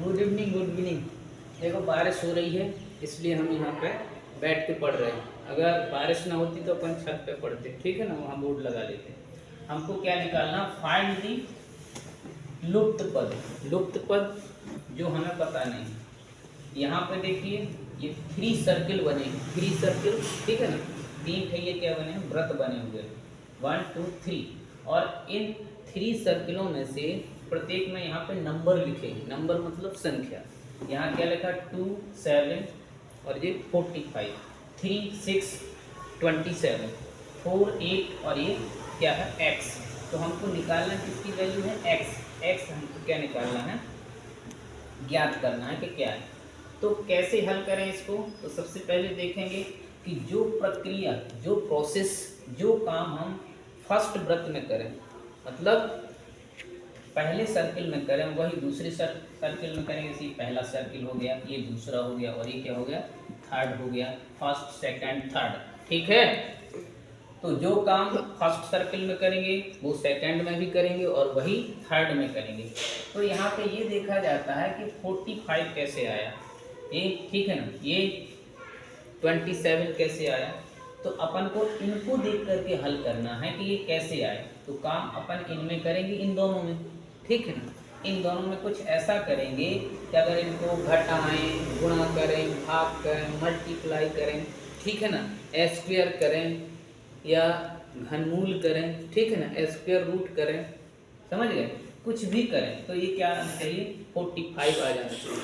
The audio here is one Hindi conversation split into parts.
Good evening, good evening. देखो बारिश हो रही है इसलिए हम यहाँ पे बैठ के पढ़ रहे हैं। अगर बारिश ना होती तो अपन छत पे पढ़ते, ठीक है ना, वहाँ बोर्ड लगा लेते। हमको क्या निकालना, फाइंड दी लुप्त पद। लुप्त पद जो हमें पता नहीं। यहाँ पे देखिए ये 3 सर्किल बने हैं, 3 सर्किल, ठीक है ना। 3 थे ये क्या बने हैं, वृत्त बने हुए, 1 2 3। और इन 3 सर्किलों में से प्रत्येक में यहाँ पे नंबर लिखे हैं। नंबर मतलब संख्या। यहाँ क्या लिखा, 2 7 और ये 45, 3 6 27, 4 8 और ये क्या है, x। तो हमको निकालना किसकी वैल्यू है, x। x हमको क्या निकालना है, ज्ञात करना है कि क्या है। तो कैसे हल करें इसको, तो सबसे पहले देखेंगे कि जो प्रक्रिया, जो प्रोसेस, जो काम हम फर्स्ट वृत्त में करें, मतलब पहले सर्किल में करें, वही दूसरे सर्किल में करेंगे। जैसे पहला सर्किल हो गया, ये दूसरा हो गया, और ये क्या हो गया, थर्ड हो गया। फर्स्ट सेकंड थर्ड, ठीक है। तो जो काम फर्स्ट सर्किल में करेंगे वो सेकंड में भी करेंगे और वही थर्ड में करेंगे। तो यहाँ पे ये देखा जाता है कि 45 कैसे आया, ये ठीक है ना, ये 27 कैसे आया। तो अपन को इनको देख करके हल करना है कि ये कैसे आए। तो काम अपन इनमें करेंगे, इन दोनों में, ठीक है ना। इन दोनों में कुछ ऐसा करेंगे कि अगर इनको घटाएं, गुणा करें, भाग करें, मल्टीप्लाई करें, ठीक है ना, स्क्वायर करें या घनमूल करें, ठीक है ना, स्क्वायर रूट करें, समझ गए, कुछ भी करें तो ये क्या आना चाहिए, 45 आ जाना चाहिए।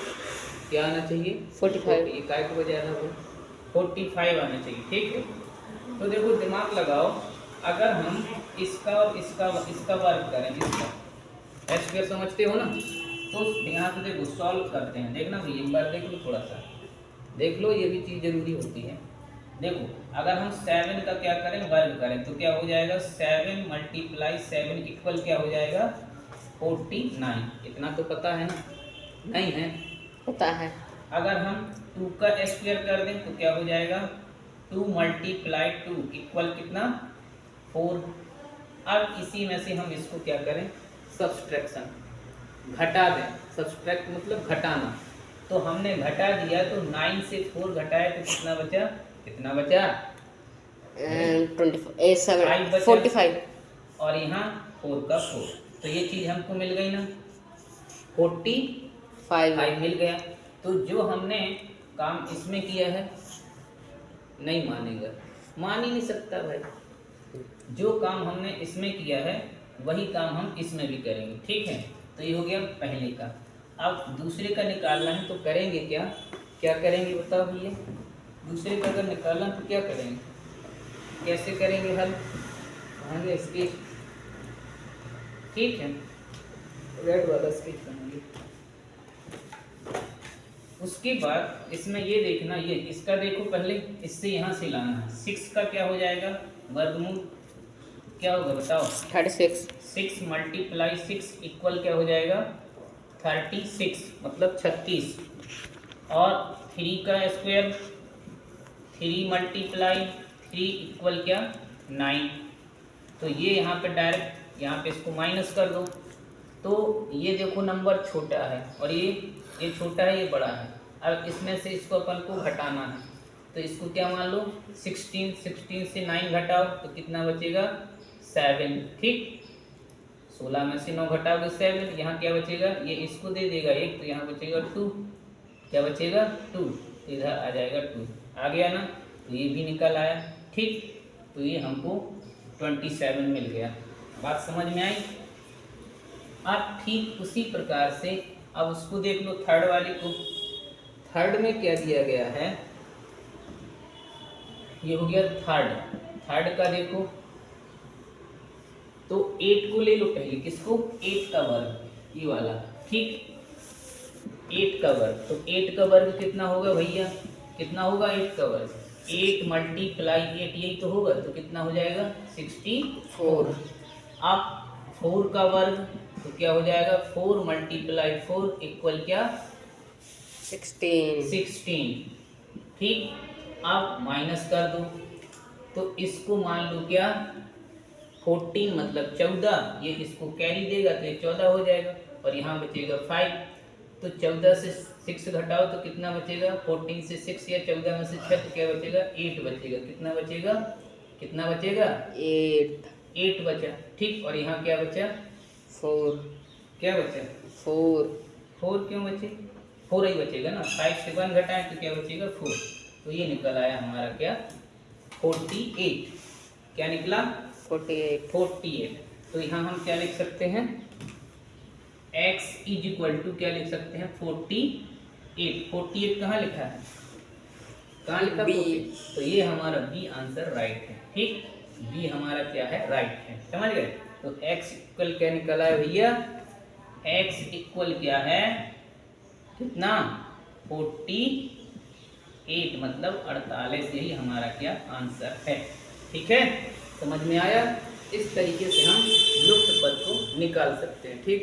क्या आना चाहिए, 45। ये काय को बजाय वो 45 आना चाहिए, ठीक है। तो देखो दिमाग लगाओ, अगर हम इसका और इसका वर्ग करें, इसका स्क्वायर समझते हो ना, तो यहाँ से देखो सॉल्व करते हैं। देखना भाई एक बार देख लो, थोड़ा सा देख लो, ये भी चीज़ जरूरी होती है। देखो अगर हम 7 का क्या करें, वर्ग करें, तो क्या हो जाएगा, 7 × 7 इक्वल क्या हो जाएगा, 49। इतना तो पता है ना, नहीं है, पता है। अगर हम 2 का स्क्वायर कर दें तो क्या हो जाएगा, 2 × 2 इक्वल कितना, 4। अब इसी में से हम इसको क्या करें, सब्सट्रैक्शन, घटा दें। सब्सट्रैक्ट मतलब घटाना। तो हमने घटा दिया, तो 9 से 4 घटाए तो कितना बचा, कितना बचा, 45। और यहाँ 4 का 4। तो ये चीज़ हमको मिल गई ना, 45 मिल गया। तो जो हमने काम इसमें किया है, नहीं मानेगा, मान ही नहीं सकता भाई। जो काम हमने इसमें किया है वही काम हम इसमें भी करेंगे, ठीक है। तो ये हो गया पहले का। अब दूसरे का निकालना है तो करेंगे क्या, क्या करेंगे बताओ भैया। दूसरे का अगर निकालना तो क्या करेंगे, कैसे करेंगे हल, कहेंगे स्केच, ठीक है, रेड वाला स्केच बनाएंगे। उसके बाद इसमें ये देखना, ये इसका देखो पहले, इससे यहाँ से लाना है। 6 का क्या हो जाएगा, वर्गमूल क्या होगा बताओ, 36। 6 × 6 इक्वल क्या हो जाएगा, 36 मतलब 36। और 3 का स्क्वायर, 3 × 3 इक्वल क्या, 9। तो ये यहाँ पे डायरेक्ट, यहाँ पे इसको माइनस कर दो। तो ये देखो नंबर छोटा है और ये छोटा है, ये बड़ा है। अब इसमें से इसको अपन को घटाना है, तो इसको क्या मान लो, 16 से 9 घटाओ तो कितना बचेगा, 7, ठीक। 16 में से 9 घटाओगे 7, यहाँ क्या बचेगा, ये इसको दे देगा 1, तो यहाँ बचेगा 2। क्या बचेगा, 2, तो इधर आ जाएगा 2। आ गया ना, तो ये भी निकल आया, ठीक। तो ये हमको 27 मिल गया। बात समझ में आई। अब ठीक उसी प्रकार से अब उसको देख लो, थर्ड वाली को। थर्ड में क्या दिया गया है, ये हो गया थर्ड। थर्ड का देखो, तो 8 को ले लो पहले, किसको, 8 का वर्ग, ये वाला, ठीक। 8 का वर्ग, तो 8 का वर्ग कितना होगा भैया, कितना होगा 8 का वर्ग, 8 × 8 यही तो होगा, तो कितना हो जाएगा, 64। अब 4 का वर्ग, तो क्या हो जाएगा, 4 × 4 इक्वल क्या, 16, ठीक। अब माइनस कर दो, तो इसको मान लो क्या, 14 मतलब 14, ये इसको कैरी देगा तो ये 14 हो जाएगा, और यहाँ बचेगा 5। तो 14 से 6 घटाओ तो कितना बचेगा, 14 से 6 या 14 में से 6 तो क्या बचेगा, 8 बचेगा। कितना बचेगा, कितना बचेगा, 8 8 बचा। ठीक, और यहाँ क्या बचा, 4 क्या बचा, 4 4 क्यों बचे, 4 ही बचेगा ना। 5 से 1 घटाएं तो क्या बचेगा, 4। तो ये निकल आया हमारा क्या, 48। क्या निकला, 48 48। तो यहाँ हम क्या लिख सकते हैं, x इज इक्वल टू क्या लिख सकते हैं, 48। 48 कहाँ लिखा है, कहाँ लिखा, B। 48। तो ये हमारा बी आंसर राइट है। ठीक, बी हमारा क्या है, राइट है। समझ गए। तो x इक्वल क्या निकला है भैया, x इक्वल क्या है, कितना, 48, मतलब 48 यही हमारा क्या आंसर है। ठीक है, समझ में आया। इस तरीके से हम लुप्त पद को निकाल सकते हैं। ठीक है।